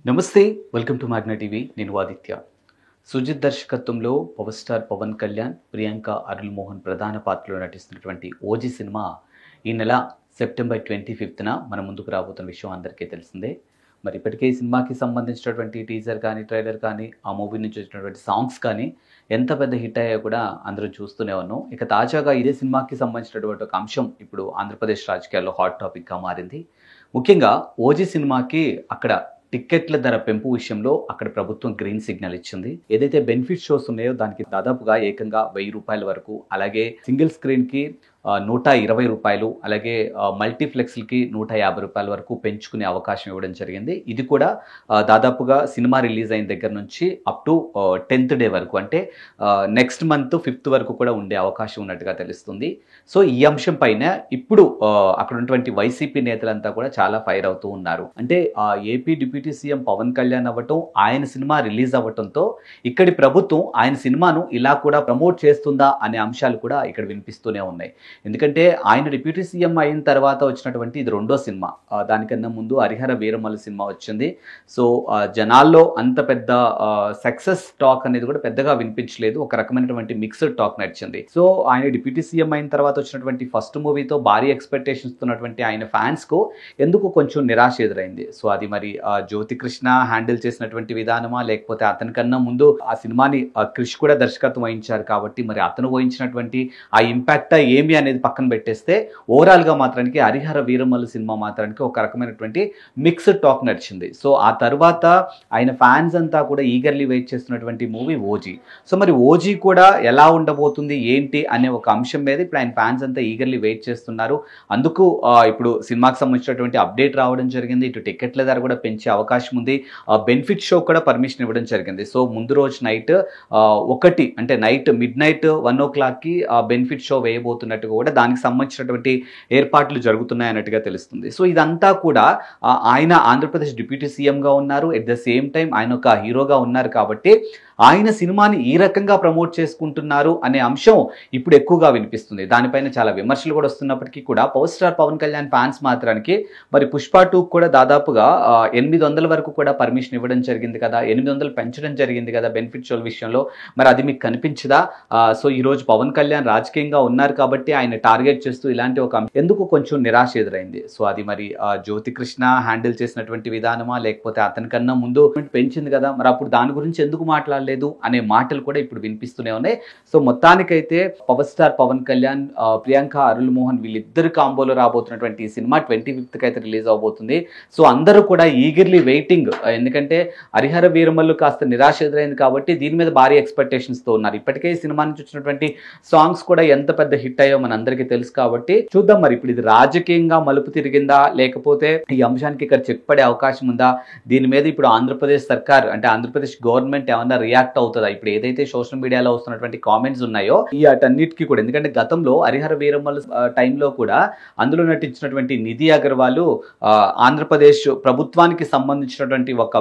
నమస్తే welcome to Magna TV నేను ఆదిత్య. సుజిత్ దర్శకత్వంలో పవర్ స్టార్ పవన్ కళ్యాణ్, ప్రియాంక అరుల్ మోహన్ ప్రధాన పాత్రలో నటిస్తున్నటువంటి ఓజీ సినిమా ఈ నెల సెప్టెంబర్ 25న మన ముందుకు రాబోతున్న విషయం అందరికీ తెలిసిందే. మరి ఇప్పటికే ఈ సినిమాకి సంబంధించినటువంటి టీజర్ కానీ, ట్రైలర్ కానీ, ఆ మూవీ నుంచి వచ్చినటువంటి సాంగ్స్ కానీ ఎంత పెద్ద హిట్ అయ్యాయో కూడా అందరూ చూస్తూనే ఉన్నాం. ఇక తాజాగా ఇదే సినిమాకి సంబంధించినటువంటి ఒక అంశం ఇప్పుడు ఆంధ్రప్రదేశ్ రాజకీయాల్లో హాట్ టాపిక్గా మారింది. ముఖ్యంగా ఓజీ సినిమాకి అక్కడ టిక్కెట్ల ధర పెంపు విషయంలో అక్కడ ప్రభుత్వం గ్రీన్ సిగ్నల్ ఇచ్చింది. ఏదైతే బెనిఫిట్ షోస్ ఉన్నాయో దానికి దాదాపుగా ఏకంగా 1000 రూపాయల వరకు, అలాగే సింగిల్ స్క్రీన్కి 120 రూపాయలు, అలాగే మల్టీప్లెక్స్లకి 150 రూపాయల వరకు పెంచుకునే అవకాశం ఇవ్వడం జరిగింది. ఇది కూడా దాదాపుగా సినిమా రిలీజ్ అయిన దగ్గర నుంచి అప్ టు 10th డే వరకు, అంటే నెక్స్ట్ మంత్ 5th వరకు కూడా ఉండే అవకాశం ఉన్నట్టుగా తెలుస్తుంది. సో ఈ అంశం పైన ఇప్పుడు అక్కడ ఉన్నటువంటి వైసీపీ నేతలంతా కూడా చాలా ఫైర్ అవుతూ ఉన్నారు. అంటే AP deputy CM Pawan Kalyan అవ్వటం, ఆయన సినిమా రిలీజ్ అవ్వటంతో ఇక్కడి ప్రభుత్వం ఆయన సినిమాను ఇలా కూడా ప్రమోట్ చేస్తుందా అనే అంశాలు కూడా ఇక్కడ వినిపిస్తూనే ఉన్నాయి. ఎందుకంటే ఆయన డిప్యూటీ సీఎం అయిన తర్వాత వచ్చినటువంటి ఇది రెండో సినిమా. దానికన్నా ముందు హరిహర వీరమల్లు సినిమా వచ్చింది. సో జనాల్లో అంత పెద్ద సక్సెస్ టాక్ అనేది కూడా పెద్దగా వినిపించలేదు. ఒక రకమైనటువంటి మిక్స్డ్ టాక్ నడిచింది. సో ఆయన డిప్యూటీ సీఎం అయిన తర్వాత వచ్చినటువంటి ఫస్ట్ మూవీతో భారీ ఎక్స్పెక్టేషన్స్ ఉన్నటువంటి ఆయన ఫ్యాన్స్ కు ఎందుకు కొంచెం నిరాశ ఎదురైంది. సో అది మరి జ్యోతి కృష్ణ హ్యాండిల్ చేసినటువంటి విధానమా, లేకపోతే అతనికన్నా ముందు ఆ సినిమాని క్రిష్ కూడా దర్శకత్వం వహించారు కాబట్టి మరి అతను వహించినటువంటి ఆ ఇంపాక్ట్ ఏమి అనేది పక్కన పెట్టేస్తే ఓవరాల్ గా మాత్రానికి హరిహర వీరమల్లు సినిమా మాత్రానికి ఒక రకమైనటువంటి మిక్స్డ్ టాక్ నడిచింది. సో ఆ తర్వాత ఆయన ఫ్యాన్స్ అంతా కూడా ఈగర్లీ వెయిట్ చేస్తున్నటువంటి మూవీ ఓజీ. సో మరి ఓజీ కూడా ఎలా ఉండబోతుంది ఏంటి అనే ఒక అంశం మీద ఇప్పుడు ఆయన ఫ్యాన్స్ అంతా ఈగర్లీ వెయిట్ చేస్తున్నారు. అందుకు ఇప్పుడు సినిమాకి సంబంధించినటువంటి అప్డేట్ రావడం జరిగింది. ఇటు టికెట్ల ధర కూడా పెంచే అవకాశం ఉంది. బెనిఫిట్ షో కూడా పర్మిషన్ ఇవ్వడం జరిగింది. సో ముందు రోజు నైట్ 1 అంటే మిడ్ నైట్ 1 o'clockకి బెనిఫిట్ షో వేయబోతున్నట్టుగా కూడా దానికి సంబంధించినటువంటి ఏర్పాట్లు జరుగుతున్నాయి అన్నట్టుగా తెలుస్తుంది. సో ఇదంతా కూడా ఆయన ఆంధ్రప్రదేశ్ డిప్యూటీ సీఎంగా ఉన్నారు, ఎట్ ద సేమ్ టైం ఆయన ఒక హీరోగా ఉన్నారు కాబట్టి ఆయన సినిమాని ఈ రకంగా ప్రమోట్ చేసుకుంటున్నారు అనే అంశం ఇప్పుడు ఎక్కువగా వినిపిస్తుంది. దానిపైన చాలా విమర్శలు కూడా వస్తున్నప్పటికీ కూడా power star Pawan Kalyan fans మాత్రానికి మరి పుష్ప 2 కూడా దాదాపుగా 800 వరకు కూడా పర్మిషన్ ఇవ్వడం జరిగింది కదా, 800 పెంచడం జరిగింది కదా బెనిఫిట్ షోల విషయంలో. మరి అది మీకు కనిపించదా? సో ఈ రోజు పవన్ కళ్యాణ్ రాజకీయంగా ఉన్నారు కాబట్టి ఆయన టార్గెట్ చేస్తూ ఇలాంటి ఒక ఎందుకు కొంచెం నిరాశ ఎదురైంది. సో అది మరి జ్యోతి కృష్ణ హ్యాండిల్ చేసినటువంటి విధానమా, లేకపోతే అతనికన్నా ముందు పెంచింది కదా, మరి అప్పుడు దాని గురించి ఎందుకు మాట్లాడలేదు అనే మాటలు కూడా ఇప్పుడు వినిపిస్తూనే ఉన్నాయి. సో మొత్తానికైతే పవర్ స్టార్ పవన్ కళ్యాణ్, ప్రియాంక అరుల్ మోహన్ వీళ్ళిద్దరు కాంబోలో రాబోతున్నటువంటి ఈ సినిమా 25th అయితే రిలీజ్ అవబోతుంది. సో అందరూ కూడా ఈగర్లీ వెయిటింగ్. ఎందుకంటే హరిహర వీరమల్లు కాస్త నిరాశ ఎదురైంది కాబట్టి దీని మీద భారీ ఎక్స్పెక్టేషన్స్ తో ఉన్నారు. ఇప్పటికే ఈ సినిమా నుంచి వచ్చినటువంటి సాంగ్స్ కూడా ఎంత పెద్ద హిట్ అయ్యో మన అందరికీ తెలుసు కాబట్టి చూద్దాం మరి ఇప్పుడు ఇది రాజకీయంగా మలుపు తిరిగిందా, లేకపోతే ఈ అంశానికి ఇక్కడ చెక్ పడే అవకాశం ఉందా, దీని మీద ఇప్పుడు ఆంధ్రప్రదేశ్ సర్కార్ అంటే ఆంధ్రప్రదేశ్ గవర్నమెంట్ ఏమన్నా రియాక్ట్ అవుతుందా? ఇప్పుడు ఏదైతే సోషల్ మీడియాలో వస్తున్నటువంటి కామెంట్స్ ఉన్నాయో ఈ అటన్నిటికీ కూడా, ఎందుకంటే గతంలో హరిహర వీరమల్లు టైంలో కూడా అందులో నటించినటువంటి నిధి అగర్వాల్ ఆంధ్రప్రదేశ్ ప్రభుత్వానికి సంబంధించినటువంటి ఒక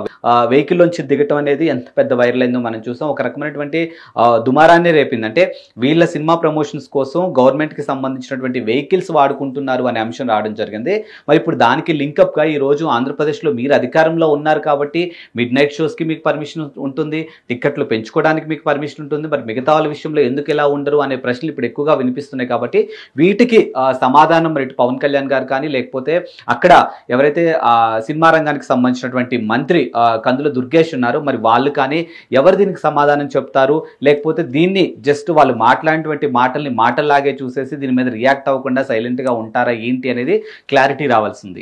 వెహికల్ నుంచి దిగటం అనేది ఎంత పెద్ద వైరల్ అయిందో మనం చూసాం. ఒక రకమైనటువంటి దుమారాన్ని రేపింది. అంటే వీళ్ళ సినిమా ప్రమోషన్స్ కోసం గవర్నమెంట్ కి సంబంధించినటువంటి వెహికల్స్ వాడుకుంటున్నారు అనే అంశం రావడం జరిగింది. మరి ఇప్పుడు దానికి లింకప్ గా ఈ రోజు ఆంధ్రప్రదేశ్ లో మీరు అధికారంలో ఉన్నారు కాబట్టి మిడ్ నైట్ షోస్ కి మీకు పర్మిషన్ ఉంటుంది, టికెట్లు పెంచుకోవడానికి మీకు పర్మిషన్ ఉంటుంది, మరి మిగతా వాళ్ళ విషయంలో ఎందుకు ఎలా ఉండరు అనే ప్రశ్నలు ఇప్పుడు ఎక్కువగా వినిపిస్తున్నాయి. కాబట్టి వీటికి సమాధానం మరి పవన్ కళ్యాణ్ గారు కానీ, లేకపోతే అక్కడ ఎవరైతే సినిమా రంగానికి సంబంధించినటువంటి మంత్రి కందుల దుర్గేష్ ఉన్నారు మరి వాళ్ళు కానీ ఎవరు దీనికి సమాధానం చెప్తారు, లేకపోతే దీన్ని జస్ట్ వాళ్ళు మాట్లాడినటువంటి మాటల్ని మాటల్లాగే చూసేసి దీని మీద రియాక్ట్ అవ్వకుండా సైలెంట్ గా ఉంటారా ఏంటి అనేది క్లారిటీ రావాల్సింది.